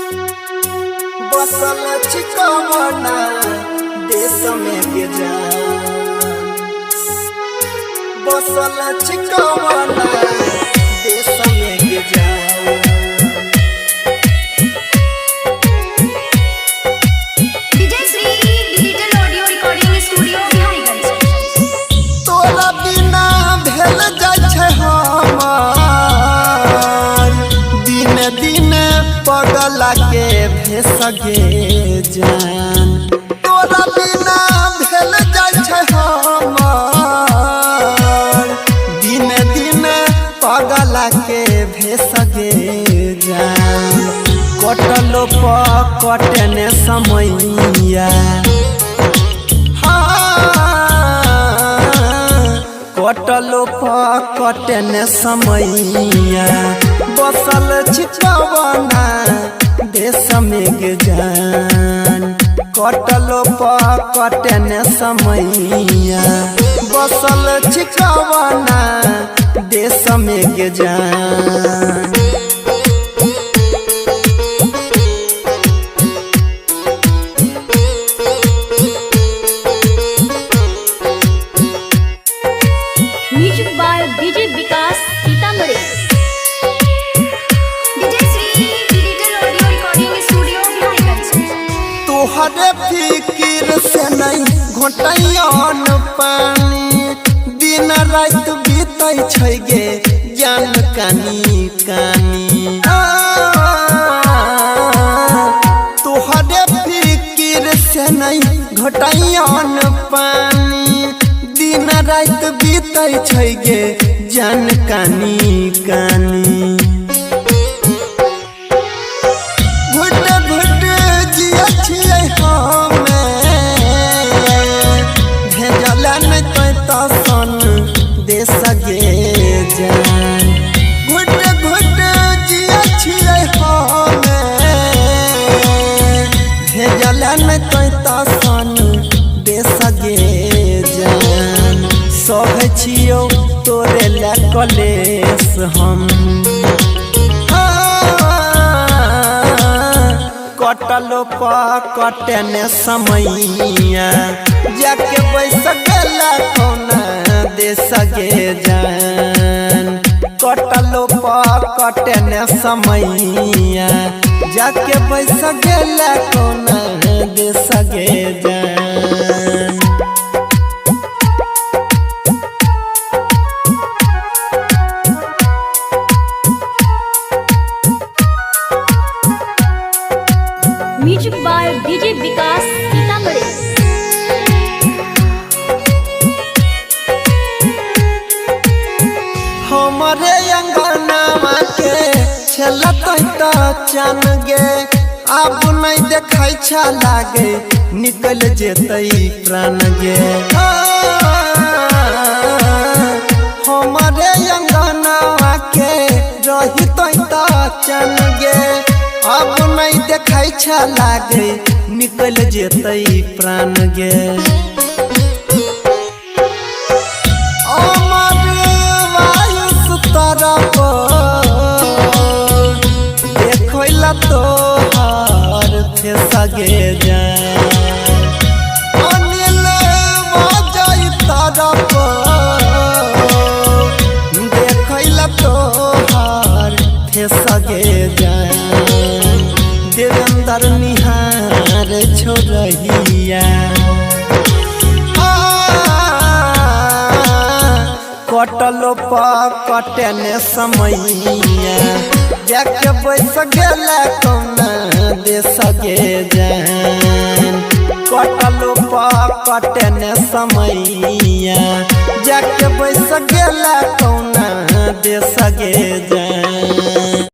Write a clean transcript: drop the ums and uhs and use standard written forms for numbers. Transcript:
बसल चिकवना देश में बेजान, बसल चिकवना देश में बेजान। Vijay Shri digital audio recording studio Biharigunj. तोरा बिना भेल जाय छै हमार, दिन दिन पगला के भेसगे जान। तोरा बिना भेल जाय छै हमार, दिन दिन पगला के भेसगे जान। कटलो कटने समैया, कटलो कटने समैया, बसल चिकवना देश में जान। कटलो कटने समैया, बसल चिकवना देश में जान। Music by DJ Vikas Sitamarhi. Vijay Shri digital audio recording studio Bihariganj. तोहरे फिकिर से नहीं घोटैन पानी, दिन रात बीतै छै गे जान कानी कानी। तोहरे फिकिर से नहीं घोटैन पानी, दिन रात बीतै छै गे जान कानी कानी। घुट घुट जिया छियै हमे, भेजला नै तो सन देश गे जान। घुट घुट जिया छियै हमे, भेजला नै तो सन देश गे जान। सह छियौ तोरे ला कलेश हम, कटलो कटने समैया, जाके बैस गेला कोना देश गे जान। कटलो कटने समैया, जाके बैस गेला कोना देश गे जान। Music by DJ Vikas Sitamarhi. हमरे अंगनावा के छलतै त चन गे, अब नहीं देखै छ लागे निकल जेतै प्राण गे। हमरे अंगनावा के रहितै त चन गे, अब नहीं देखै छ लागे निकल जेतै प्राण गे। तरफ देखला तोहर थे सगे जान। अनिल बाजै तरफ देखला तोहर थे सगे जान। देवेंद्र निहार छोड़हिया, कटलो कटने समैया, जाके बैस गेला कोना देश गे जान। कटलो कटने समैया, जाके बैस गेला कोना देश गे जान।